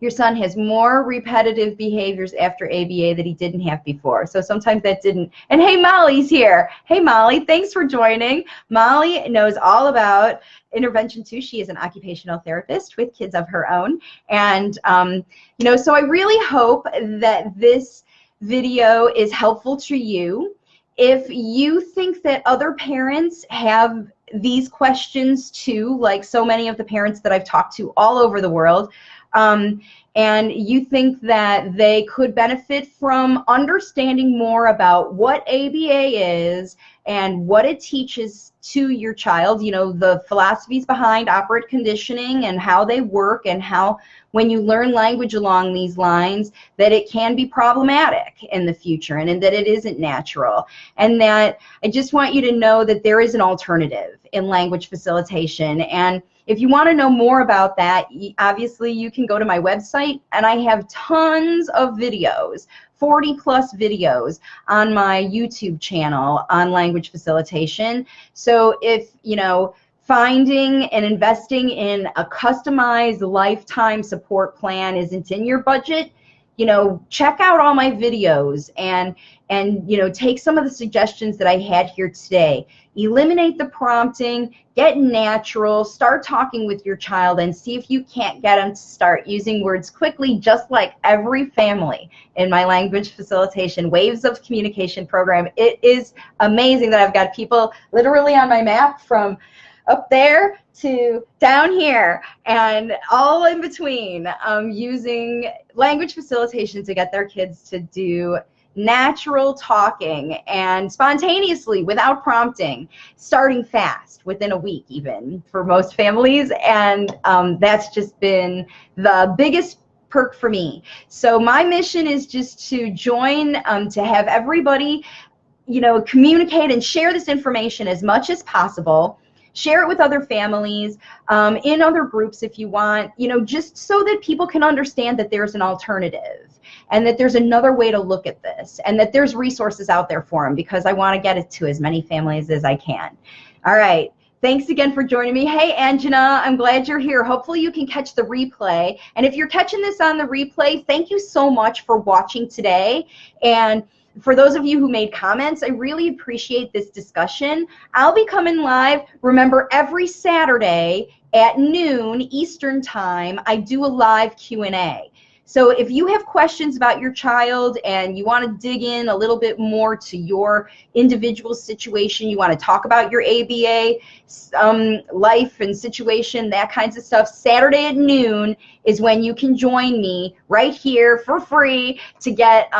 Your son has more repetitive behaviors after ABA that he didn't have before. So sometimes that didn't. And hey, Molly's here. Hey, Molly, thanks for joining. Molly knows all about intervention too. She is an occupational therapist with kids of her own. And, so I really hope that this video is helpful to you. If you think that other parents have these questions too, like so many of the parents that I've talked to all over the world, and you think that they could benefit from understanding more about what ABA is and what it teaches to your child, you know, the philosophies behind operant conditioning and how they work, and how when you learn language along these lines that it can be problematic in the future, and that it isn't natural, and that I just want you to know that there is an alternative in language facilitation. And if you want to know more about that, obviously you can go to my website, and I have tons of videos, 40+ videos on my YouTube channel on language facilitation. So if, you know, finding and investing in a customized lifetime support plan isn't in your budget, you know, check out all my videos and you know, take some of the suggestions that I had here today. Eliminate the prompting, get natural, start talking with your child, and see if you can't get them to start using words quickly, just like every family in my language facilitation Waves of Communication program. It is amazing that I've got people literally on my map from up there to down here and all in between, using language facilitation to get their kids to do natural talking and spontaneously without prompting, starting fast within a week even for most families. And that's just been the biggest perk for me. So my mission is just to join, to have everybody, you know, communicate and share this information as much as possible. Share it with other families, in other groups if you want, you know, just so that people can understand that there's an alternative and that there's another way to look at this, and that there's resources out there for them, because I want to get it to as many families as I can. All right. Thanks again for joining me. Hey, Anjana, I'm glad you're here. Hopefully you can catch the replay. And if you're catching this on the replay, thank you so much for watching today. And for those of you who made comments, I really appreciate this discussion. I'll be coming live, remember, every Saturday at noon Eastern Time. I do a live Q&A. So if you have questions about your child and you want to dig in a little bit more to your individual situation, you want to talk about your ABA life and situation, that kinds of stuff, Saturday at noon is when you can join me right here for free to get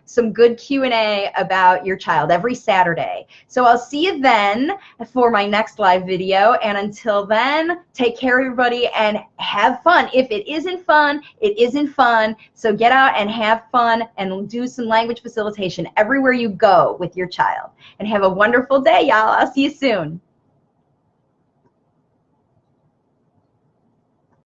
some good Q&A about your child every Saturday. So I'll see you then for my next live video. And until then, take care, everybody, and have fun. If it isn't fun, it isn't fun. So get out and have fun and do some language facilitation everywhere you go with your child. And have a wonderful day, y'all. I'll see you soon.